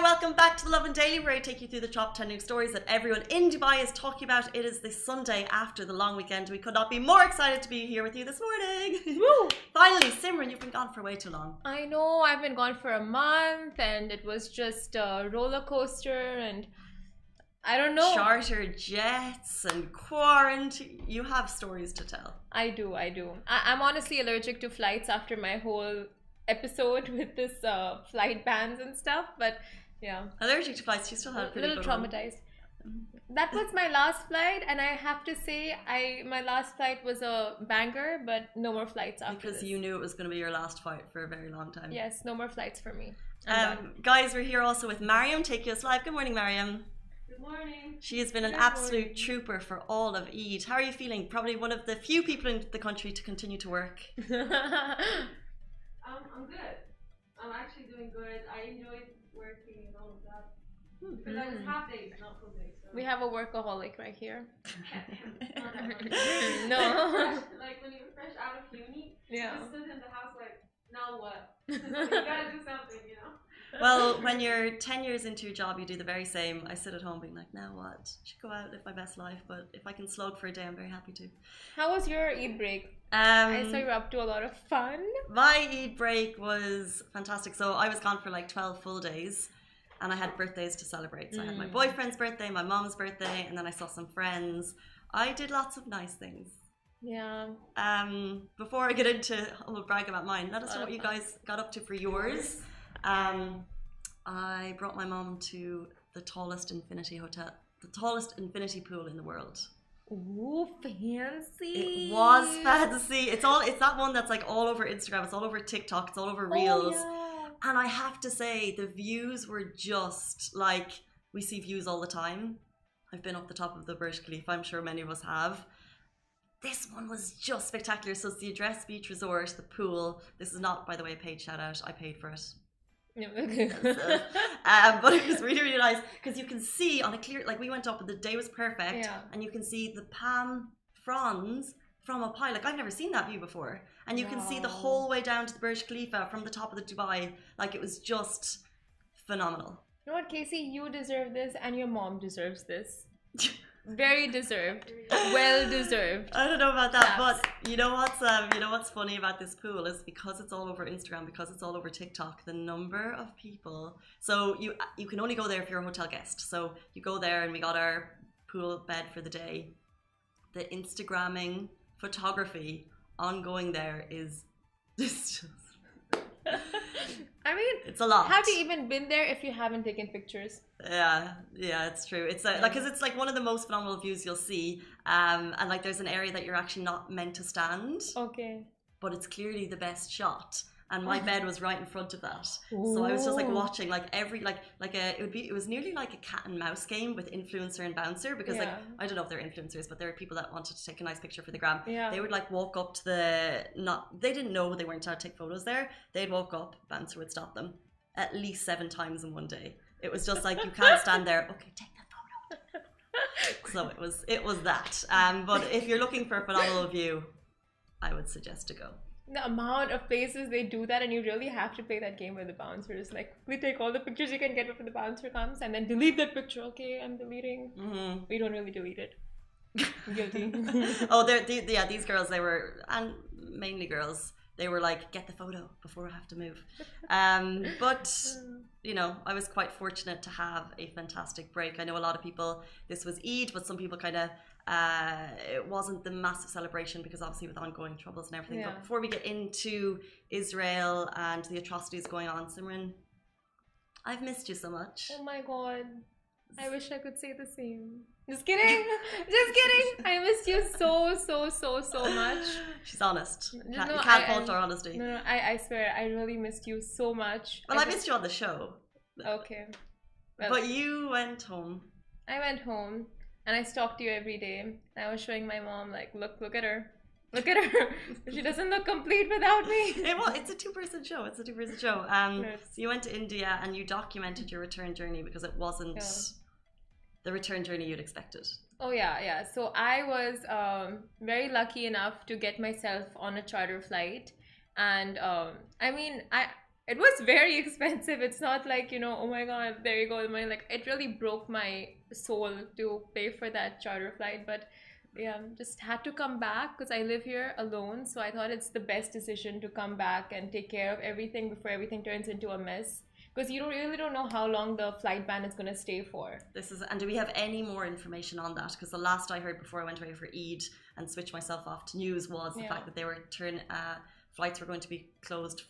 Welcome back to the Lovin Daily, where I take you through the top 10 news stories that everyone in Dubai is talking about. It is this Sunday after the long weekend. We could not be more excited to be here with you this morning. Woo! Finally, Simran, you've been gone for way too long. I know, I've been gone for a month and it was just a roller coaster and I don't know. Charter jets and quarantine. You have stories to tell. I do. I'm honestly allergic to flights after my whole episode with this flight bans and stuff, but yeah. Allergic to flights, you still have a little traumatized. That was my last flight, and I have to say, my last flight was a banger, but no more flights after because this. you knew it was going to be your last flight for a very long time. Yes, no more flights for me. Guys, we're here also with Mariam, taking us live. Good morning, Mariam. Good morning. She has been an absolute trooper for all of Eid. How are you feeling? Probably one of the few people in the country to continue to work. I'm good. I'm actually doing good. I enjoyed working and all of that. Because I was half days, not full days. So. We have a workaholic right here. No. Like when you're fresh out of uni, you just stood in the house like, now what? You gotta do something, you know? Well, when you're 10 years into your job, you do the very same. I sit at home being like, now what? I should go out, live my best life. But if I can slog for a day, I'm very happy to. How was your Eid break? I saw you were up to a lot of fun. My Eid break was fantastic. So I was gone for like 12 full days. And I had birthdays to celebrate. So I had my boyfriend's birthday, my mom's birthday, and then I saw some friends. I did lots of nice things. Yeah. Before I get into, I'll brag about mine. Let us know what you guys got up to for yours. I brought my mom to the tallest infinity pool in the world. Ooh, fancy. It was fancy. It's that one that's like all over Instagram. It's all over TikTok. It's all over Reels. Oh, yeah. And I have to say, the views were just like, we see views all the time. I've been up the top of the Burj Khalifa. I'm sure many of us have. This one was just spectacular. So it's the Address Beach Resort, the pool. This is not, by the way, a paid shout out. I paid for it. But it was really, really nice because you can see on a clear, like we went up and the day was perfect, and you can see the palm fronds from up high. Like I've never seen that view before, and you can see the whole way down to the Burj Khalifa from the top of the Dubai. Like it was just phenomenal. You know what, Casey? You deserve this, and your mom deserves this. Very deserved. Well deserved. I don't know about that, but you know what's funny about this pool is because it's all over Instagram, because it's all over TikTok, the number of people. So you can only go there if you're a hotel guest. So you go there and we got our pool bed for the day. The Instagramming photography ongoing there is just I mean, it's a lot. Have you even been there if you haven't taken pictures? Yeah, it's true. It's like, because it's like one of the most phenomenal views you'll see, and like there's an area that you're actually not meant to stand. Okay. But it's clearly the best shot, and my bed was right in front of that. Ooh. So I was just like watching like every it was nearly like a cat and mouse game with influencer and bouncer, because like I don't know if they're influencers, but there are people that wanted to take a nice picture for the gram. Yeah. They would like walk up to they didn't know they weren't allowed to take photos there. They'd walk up, bouncer would stop them at least 7 times in one day. It was just like, you can't stand there. Okay, take the photo. So it was that. But if you're looking for a phenomenal view, I would suggest to go. The amount of places they do that, and you really have to play that game with the bouncers. Like, we take all the pictures you can get before the bouncer comes, and then delete that picture. Okay, I'm deleting. Mm-hmm. We don't really delete it. Guilty. Oh, these girls, they were, and mainly girls, they were like, get the photo before I have to move. But, you know, I was quite fortunate to have a fantastic break. I know a lot of people, this was Eid, but some people kind of, it wasn't the massive celebration because obviously with ongoing troubles and everything. Yeah. But before we get into Israel and the atrocities going on, Simran, I've missed you so much. Oh my God. I wish I could say the same. Just kidding. Just kidding. I missed you so much. She's honest. You can't fault our honesty. No, I swear, I really missed you so much. Well, I missed you on the show. Okay. Well, but you went home. I went home and I stalked you every day. I was showing my mom, like, look at her. Look at her. She doesn't look complete without me. It's a two-person show. It's a two-person show. So you went to India and you documented your return journey because it wasn't the return journey you'd expected. Oh yeah. So I was very lucky enough to get myself on a charter flight, and I mean, it was very expensive. It's not like, you know, oh my God, there you go, the money. Like, it really broke my soul to pay for that charter flight, but yeah, just had to come back because I live here alone. So I thought it's the best decision to come back and take care of everything before everything turns into a mess. Because you really don't know how long the flight ban is going to stay for. And do we have any more information on that? Because the last I heard before I went away for Eid and switched myself off to news was the fact that they were flights were going to be closed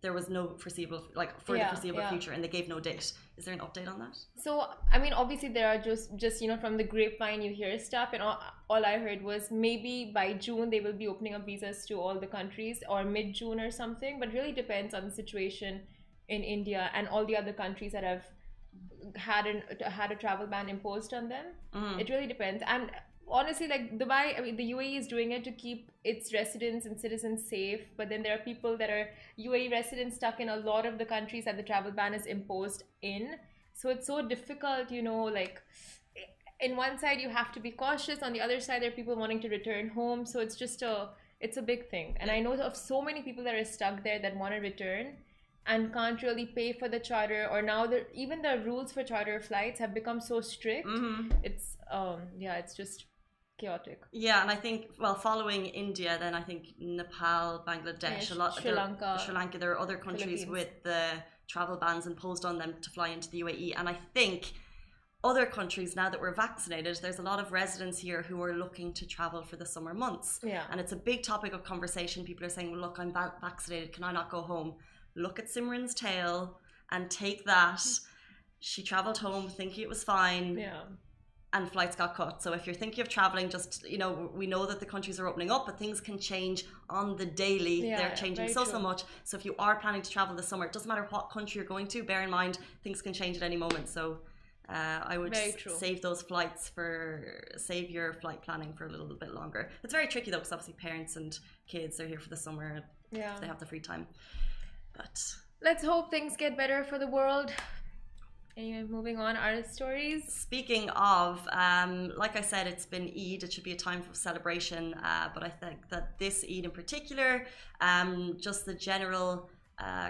there was no foreseeable, the foreseeable future, and they gave no date. Is there an update on that? So, I mean, obviously there are just you know, from the grapevine you hear stuff, and all I heard was maybe by June they will be opening up visas to all the countries, or mid-June or something, but really depends on the situation in India and all the other countries that have had a travel ban imposed on them. It really depends. And honestly, like Dubai, I mean, the UAE is doing it to keep its residents and citizens safe, but then there are people that are UAE residents stuck in a lot of the countries that the travel ban is imposed in. So it's so difficult, you know, like in one side you have to be cautious, on the other side there are people wanting to return home. So it's just it's a big thing. And I know of so many people that are stuck there that want to return. and can't really pay for the charter, or now even the rules for charter flights have become so strict. It's yeah, it's just chaotic. Yeah, and I think, well, following India, then I think Nepal, Bangladesh, Sri Lanka, there are other countries with the travel bans imposed on them to fly into the UAE. And I think other countries, now that we're vaccinated, there's a lot of residents here who are looking to travel for the summer months. Yeah. And it's a big topic of conversation. People are saying, well, look, I'm vaccinated. Can I not go home? Look at Simran's tale and take that. She traveled home thinking it was fine. Yeah. And flights got cut. So if you're thinking of traveling, just, you know, we know that the countries are opening up, but things can change on the daily. Yeah, they're changing so much. So if you are planning to travel this summer, it doesn't matter what country you're going to, bear in mind things can change at any moment. So I would save those flights save your flight planning for a little bit longer. It's very tricky though, because obviously parents and kids are here for the summer if they have the free time. But let's hope things get better for the world. Anyway, moving on, our stories. Speaking of, like I said, it's been Eid. It should be a time for celebration. But I think that this Eid in particular, just the general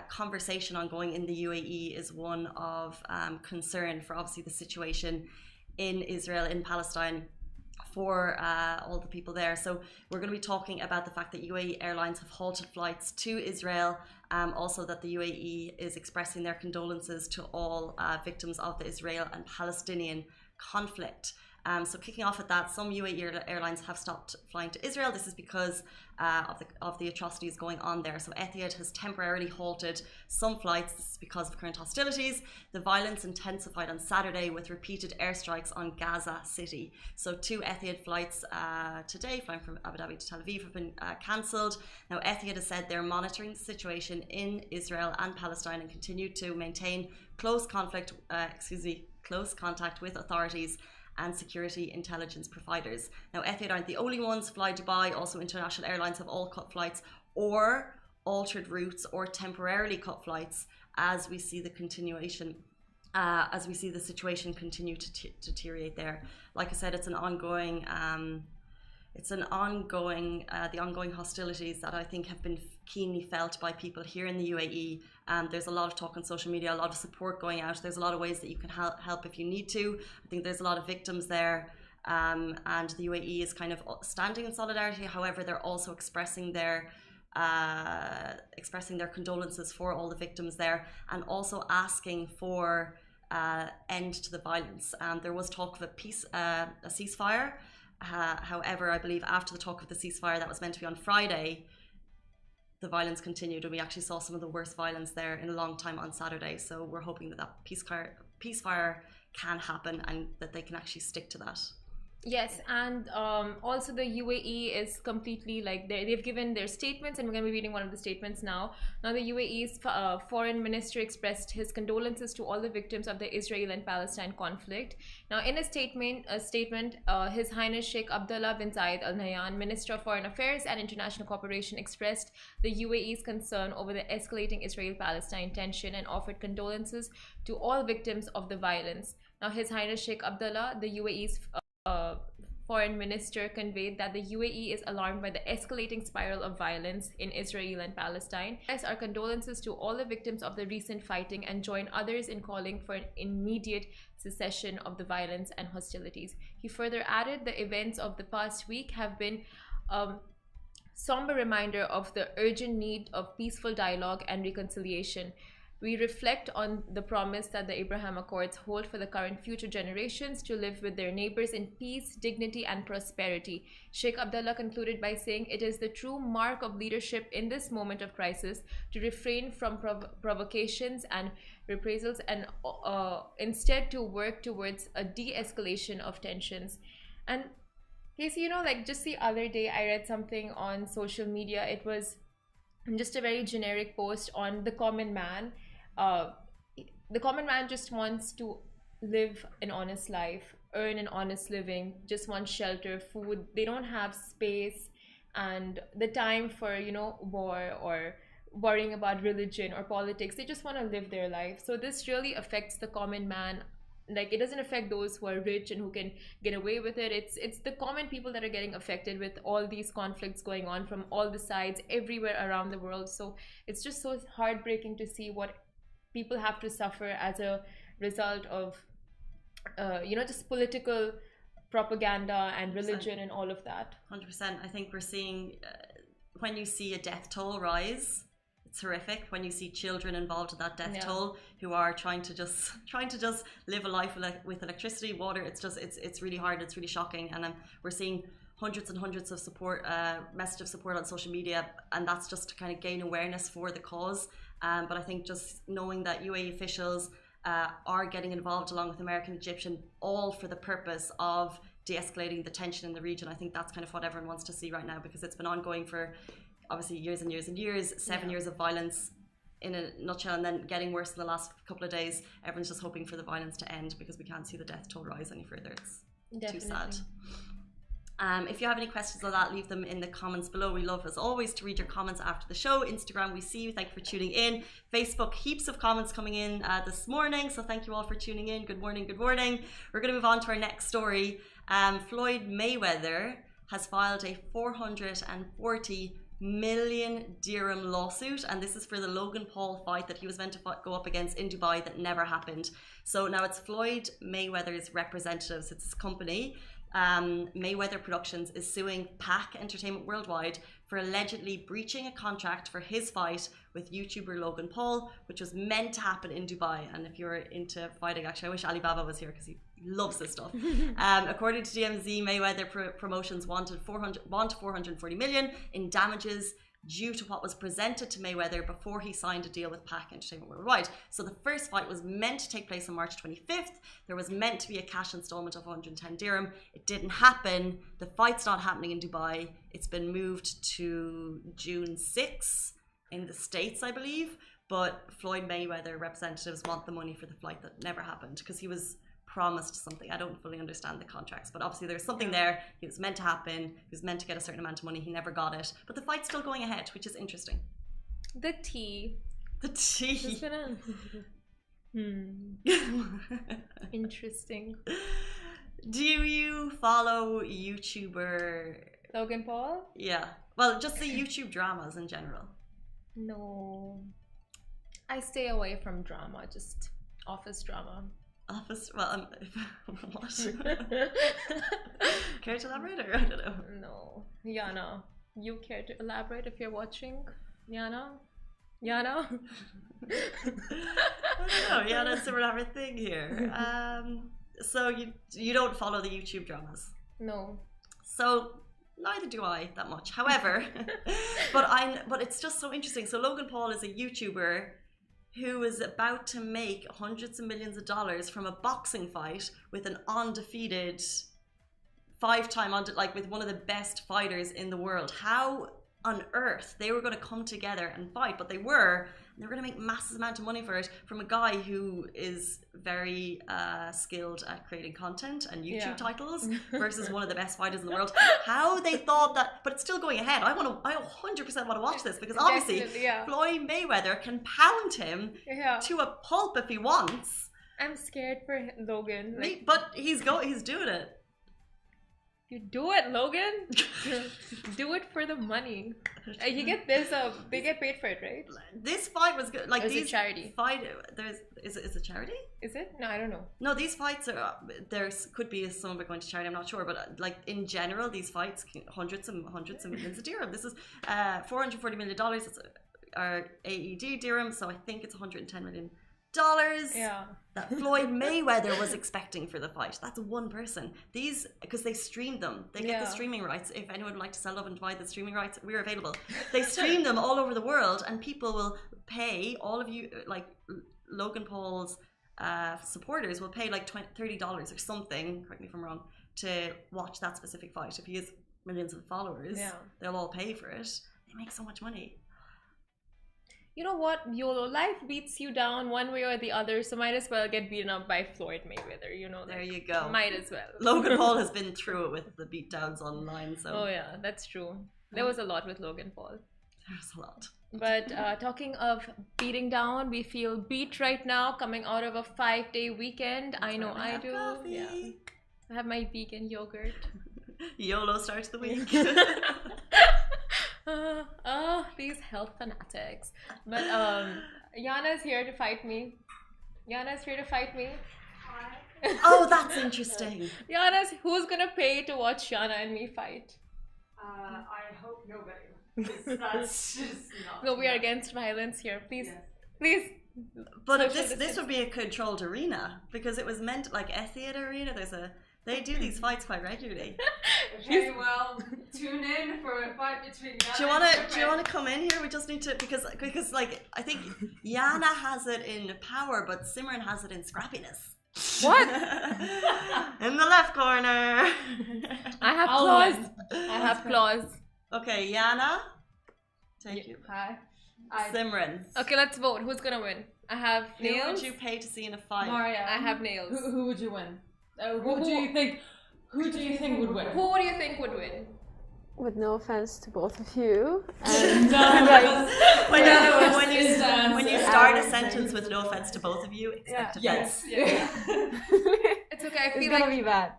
conversation ongoing in the UAE is one of concern for obviously the situation in Israel, in Palestine, for all the people there. So we're going to be talking about the fact that UAE Airlines have halted flights to Israel. Also that the UAE is expressing their condolences to all victims of the Israel and Palestinian conflict. So kicking off at that, some UAE airlines have stopped flying to Israel. This is because of the atrocities going on there. So Etihad has temporarily halted some flights. This is because of current hostilities. The violence intensified on Saturday with repeated airstrikes on Gaza City. So 2 Etihad flights today, flying from Abu Dhabi to Tel Aviv, have been cancelled. Now Etihad has said they're monitoring the situation in Israel and Palestine and continue to maintain close contact with authorities and security intelligence providers. Now, Etihad aren't the only ones. Fly Dubai, also international airlines, have all cut flights or altered routes or temporarily cut flights as we see the situation continue to deteriorate there. Like I said, it's an ongoing. The ongoing hostilities that I think have been keenly felt by people here in the UAE. There's a lot of talk on social media, a lot of support going out. There's a lot of ways that you can help if you need to. I think there's a lot of victims there, and the UAE is kind of standing in solidarity. However, they're also expressing their condolences for all the victims there, and also asking for end to the violence. There was talk of a ceasefire. However, I believe after the talk of the ceasefire that was meant to be on Friday, the violence continued, and we actually saw some of the worst violence there in a long time on Saturday. So we're hoping that ceasefire can happen and that they can actually stick to that. Yes, and also the UAE is completely like they've given their statements, and we're going to be reading one of the statements now. Now, the UAE's foreign minister expressed his condolences to all the victims of the Israel and Palestine conflict. Now, in a statement, His Highness Sheikh Abdullah bin Zayed Al Nahyan, Minister of Foreign Affairs and International Cooperation, expressed the UAE's concern over the escalating Israel-Palestine tension and offered condolences to all victims of the violence. Now, His Highness Sheikh Abdullah, the UAE's foreign minister, conveyed that the UAE is alarmed by the escalating spiral of violence in Israel and Palestine. Our condolences to all the victims of the recent fighting and join others in calling for an immediate cessation of the violence and hostilities. He further added, the events of the past week have been somber reminder of the urgent need of peaceful dialogue and reconciliation. We reflect on the promise that the Abraham Accords hold for the current future generations to live with their neighbors in peace, dignity, and prosperity. Sheikh Abdullah concluded by saying it is the true mark of leadership in this moment of crisis to refrain from provocations and reprisals and instead to work towards a de-escalation of tensions. And Casey, like just the other day I read something on social media. It was just a very generic post on the common man. The common man just wants to live an honest life, earn an honest living, just wants shelter, food. They don't have space and the time for, war or worrying about religion or politics. They just want to live their life. So this really affects the common man like, it doesn't affect those who are rich and who can get away with it. It's the common people that are getting affected with all these conflicts going on from all the sides everywhere around the world. So it's just so heartbreaking to see what people have to suffer as a result of just political propaganda and religion and all of that. 100%. I think we're seeing when you see a death toll rise, it's horrific. When you see children involved in that death toll who are trying to just live a life with electricity, water, it's really hard. It's really shocking, and we're seeing hundreds and hundreds of support, message of support on social media, and that's just to kind of gain awareness for the cause. But I think just knowing that UAE officials are getting involved along with American, Egyptian, all for the purpose of de-escalating the tension in the region. I think that's kind of what everyone wants to see right now, because it's been ongoing for obviously years and years and years, 7 years of violence in a nutshell, and then getting worse in the last couple of days. Everyone's just hoping for the violence to end because we can't see the death toll rise any further. It's too sad. If you have any questions on that, leave them in the comments below. We love, as always, to read your comments after the show. Instagram, we see you. Thank you for tuning in. Facebook, heaps of comments coming in this morning. So thank you all for tuning in. Good morning, good morning. We're going to move on to our next story. Floyd Mayweather has filed a 440 million dirham lawsuit, and this is for the Logan Paul fight that he was meant to go up against in Dubai that never happened. So now it's Floyd Mayweather's representatives, it's his company, Mayweather Productions, is suing PAC Entertainment Worldwide for allegedly breaching a contract for his fight with YouTuber Logan Paul, which was meant to happen in Dubai. And if you're into fighting, actually, I wish Alibaba was here because he loves this stuff. According to DMZ, Mayweather Promotions wanted 440 million in damages due to what was presented to Mayweather before he signed a deal with PAC Entertainment Worldwide. So the first fight was meant to take place on March 25th. There was meant to be a cash installment of 110 dirham. It didn't happen. The fight's not happening in Dubai. It's been moved to June 6th in the States, I believe. But Floyd Mayweather representatives want the money for the flight that never happened because he was promised something. I don't fully understand the contracts, but obviously there's something there. It was meant to happen. He was meant to get a certain amount of money. He never got it, but the fight's still going ahead, which is interesting. The tea. Interesting. Do you follow YouTuber Logan Paul? Yeah, well, just the YouTube dramas in general. No, I stay away from drama, just office drama. Office, well, what? Care to elaborate, or I don't know? No. Yana, you care to elaborate if you're watching? Yana? I don't know, Yana and Simran have a thing here. So you don't follow the YouTube dramas? No. So neither do I that much. However, but it's just so interesting. So Logan Paul is a YouTuber who is about to make hundreds of millions of dollars from a boxing fight with an undefeated with one of the best fighters in the world. How on earth they were going to come together and fight? But they were going to make massive amount of money for it from a guy who is very skilled at creating content and YouTube titles versus one of the best fighters in the world. How they thought that, but it's still going ahead. I 100% want to watch this because obviously Floyd Mayweather can pound him to a pulp if he wants. I'm scared for Logan. But he's doing it. You do it, Logan. Do it for the money. You get this. They get paid for it, right? This fight was good. Like, it's a charity. Is it charity? Is it? No, I don't know. No, these fights are. There could be some of it going to charity. I'm not sure, but like in general, these fights hundreds of millions of dirham. This is $440 million. It's our AED dirham, so I think it's $110 million. That Floyd Mayweather was expecting for the fight. That's one person. These, because they streamed them, they get the streaming rights. If anyone would like to sell Lovin to buy the streaming rights, we're available. They stream them all over the world, and people will pay. All of you, like Logan Paul's supporters, will pay like $30 or something. Correct me if I'm wrong. To watch that specific fight. If he has millions of followers, they'll all pay for it. They make so much money. You know what, YOLO, life beats you down one way or the other, so might as well get beaten up by Floyd Mayweather, you know. There you go. Might as well. Logan Paul has been through it with the beatdowns online, so. Oh yeah, that's true. There was a lot with Logan Paul. There's a lot. But talking of beating down, we feel beat right now coming out of a 5-day weekend. I know I do. Coffee. Yeah. I have my vegan yogurt. YOLO starts the week. These health fanatics. But Yana's here to fight me. Yana's here to fight me. Oh, that's interesting. Yana's who's gonna pay to watch Yana and me fight? I hope nobody. That's just not. No, we are against violence here. Please, Yes. please. But Social this distance. would be a controlled arena because it was meant like Etihad Arena. They do these fights quite regularly. Okay, well, tune in for a fight between. Do you wanna come in here? We just need to because like I think Yana has it in power, but Simran has it in scrappiness. What? In the left corner. I have claws. I have claws. Okay, Yana. Thank you. Hi. Simran. Okay, let's vote. Who's gonna win? I have Who nails. would you pay to see in a fight? Maria. I have nails. Who would you win? Who do you think? Who do you think would win? Who do you think would win? With no offense to both of you. When you start a sentence with no offense to both of you, expect offense. It's okay. I It's feel gonna like, be bad.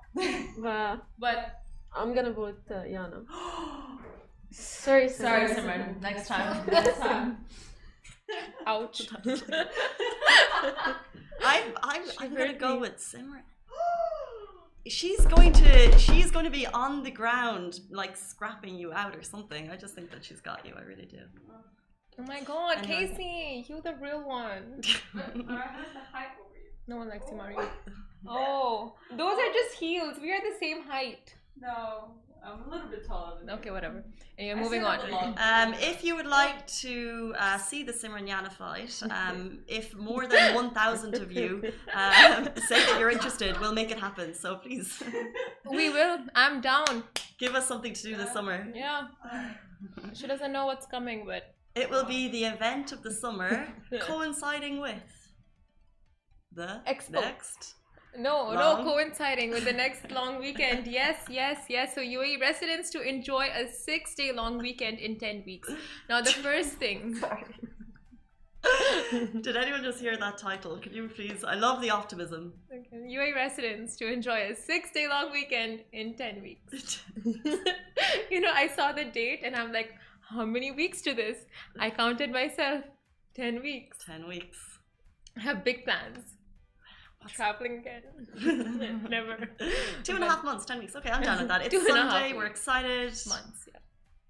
But but I'm gonna vote Yana. Sorry, Simran. Next time. Next time. ouch. I'm gonna go with Simran. She's going to be on the ground like scrapping you out or something. I just think that she's got you. I really do. Oh my god, Anyway. Casey, you the real one. Maria has the height over you. No one likes you, Mario. Oh, those are just heels. We are the same height. No, I'm a little bit taller than you. Okay, whatever. Anyway, I moving still on. have a lot. If you would like to see the Simran Yana fight, if more than 1,000 of you say that you're interested, we'll make it happen. So please We will. I'm down. give us something to do this summer. Yeah. She doesn't know what's coming, but It will be the event of the summer coinciding with the Expo. next. no, Long? coinciding with the next long weekend. Yes. So UAE residents to enjoy a 6-day long weekend in 10 weeks. Now the first thing. Did anyone just hear that title? Could you please? I love the optimism. Okay. UAE residents to enjoy a 6-day long weekend in 10 weeks. I saw the date and I'm like, how many weeks to this? I counted myself. 10 weeks. 10 weeks. I have big plans. Traveling again. Never. 2.5 months, 10 weeks. Okay, I'm down with that. It's 2.5 Sunday. We're weeks. excited. Months, yeah.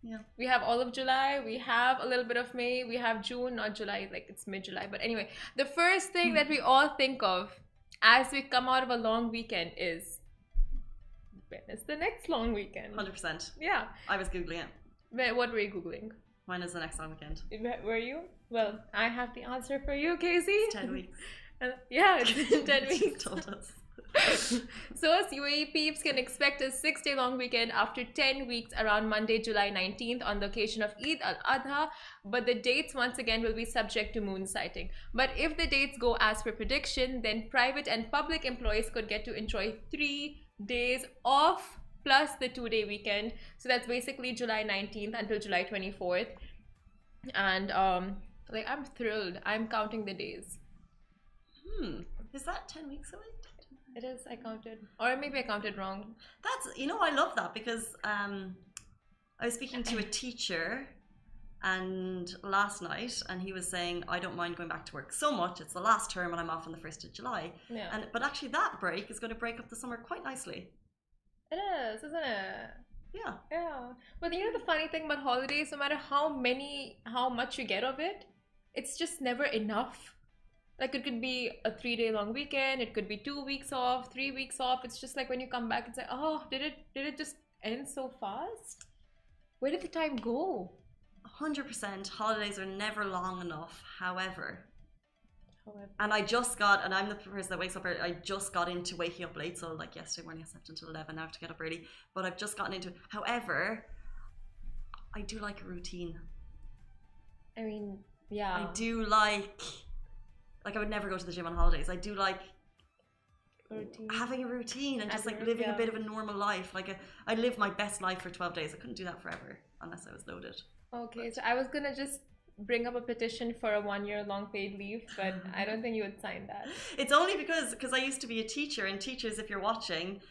Yeah. We have all of July, we have a little bit of May, we have June, not July, like it's mid-July. But anyway, the first thing that we all think of as we come out of a long weekend is, when is the next long weekend? 100%. Yeah. I was Googling it. What were you Googling? When is the next long weekend? Were you? Well, I have the answer for you, Casey. It's 10 weeks. Yeah, it's 10 She weeks. told us. So us UAE peeps can expect a 6-day long weekend after 10 weeks around Monday, July 19th on the occasion of Eid al-Adha, but the dates once again will be subject to moon sighting. But if the dates go as per prediction, then private and public employees could get to enjoy 3 days off plus the 2-day weekend. So that's basically July 19th until July 24th. And I'm thrilled. I'm counting the days. Is that 10 weeks away? It is, I counted. Or maybe I counted wrong. That's, I love that because I was speaking to a teacher and last night and he was saying, I don't mind going back to work so much. It's the last term and I'm off on the 1st of July. Yeah. But actually that break is going to break up the summer quite nicely. It is, isn't it? Yeah. Yeah. But the funny thing about holidays, no matter how much you get of it, it's just never enough. Like it could be a 3-day long weekend, it could be 2 weeks off, 3 weeks off. It's just like when you come back, it's like, oh, did it just end so fast? Where did the time go? 100%. Holidays are never long enough. However, and I'm the person that wakes up early. I just got into waking up late. So like yesterday morning I slept until 11. Now I have to get up early. But I've just gotten into it. However, I do like a routine. I mean, yeah. I do like I would never go to the gym on holidays. I do like having a routine and just like living a bit of a normal life. I live my best life for 12 days. I couldn't do that forever unless I was loaded. Okay, so I was gonna just bring up a petition for a 1-year long paid leave, but I don't think you would sign that. It's only because I used to be a teacher, and teachers, if you're watching,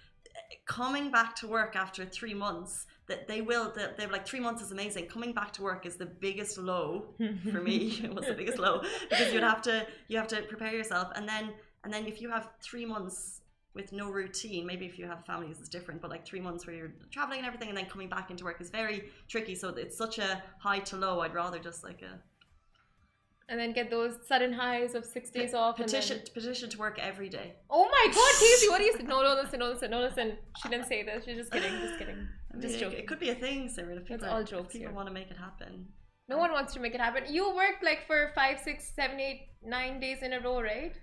coming back to work after 3 months, that they're like 3 months is amazing. Coming back to work is the biggest low for me. It was the biggest low because you have to prepare yourself, and then if you have 3 months with no routine, maybe if you have families it's different, but like 3 months where you're traveling and everything and then coming back into work is very tricky. So it's such a high to low. I'd rather just like and then get those sudden highs of 6 days off. Petition to work every day. Oh my God, Casey, what do you say? No, listen. She didn't say this. She's just kidding. I mean, Just joking. it could be a thing, Simran. If It's all jokes people here. want to make it happen. No one wants to make it happen. You worked like for 5, 6, 7, 8, 9 days in a row, right?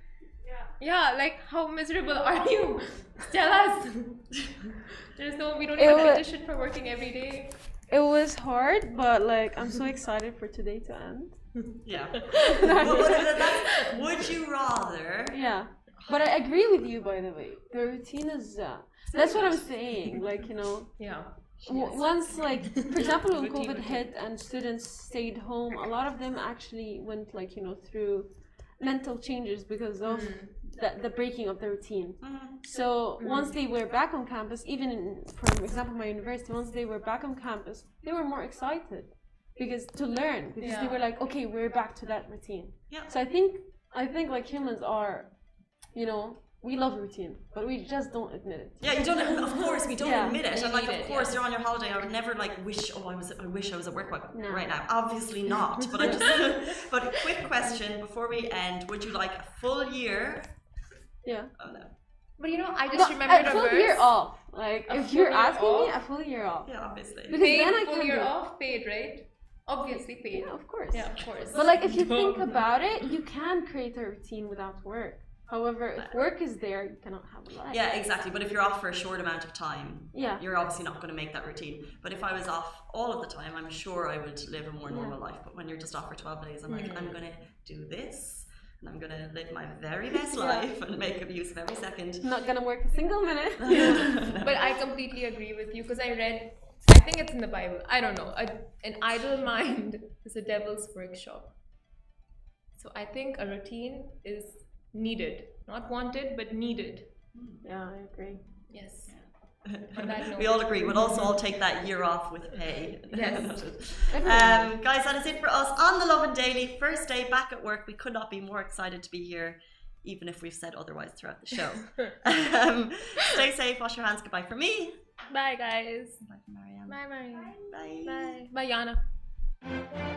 Yeah, like how miserable are you? Tell us. We don't even have a petition for working every day. It was hard, but like I'm so excited for today to end. Yeah. Would you rather? Yeah, but I agree with you, by the way. The routine is that's what I'm saying. Like, you know, Yeah. once, like, for example, when COVID hit and students stayed home, a lot of them actually went, like, you know, through mental changes because of the breaking of the routine. So once they were back on campus, even for example my university, once they were back on campus, they were more excited because they were like, okay, we're back to that routine. Yeah. So I think like humans are, you know, we love routine, but we just don't admit it. Yeah, you don't. Of course, we don't admit it. And like, need of it, course, you're on your holiday. I would never like wish. Oh, I wish I was at work No. right now. Obviously not. But I just. But a quick question before we end: would you like a full year? Yeah. Oh no. But you know, I just remembered a a full verse. year off. Like, A if full you're year asking me, off? a full year off. Yeah, obviously. Because Paid, then I full can year do it. off, paid, right? Obviously paid. Yeah, of course. Yeah, of course. But like, if you think about it, you can create a routine without work. However, if work is there, you cannot have a life. Yeah, exactly. But if you're off for a short amount of time, Yeah. you're obviously not going to make that routine. But if I was off all of the time, I'm sure I would live a more normal life. But when you're just off for 12 days, I'm like, I'm going to do this, and I'm going to live my very best life and make use of every second. Not gonna work a single minute. But I completely agree with you because I think it's in the Bible. I don't know. An idle mind is a devil's workshop. So I think a routine is needed. Not wanted, but needed. Yeah, I agree. Yes. On that note. We all agree. We'll also all take that year off with pay. Yes. Guys, that is it for us on the Lovin Daily. First day back at work. We could not be more excited to be here, even if we've said otherwise throughout the show. Stay safe. Wash your hands. Goodbye from me. Bye, guys. Bye from Marianne. Bye, Marianne. Bye. Bye. Bye, Yana.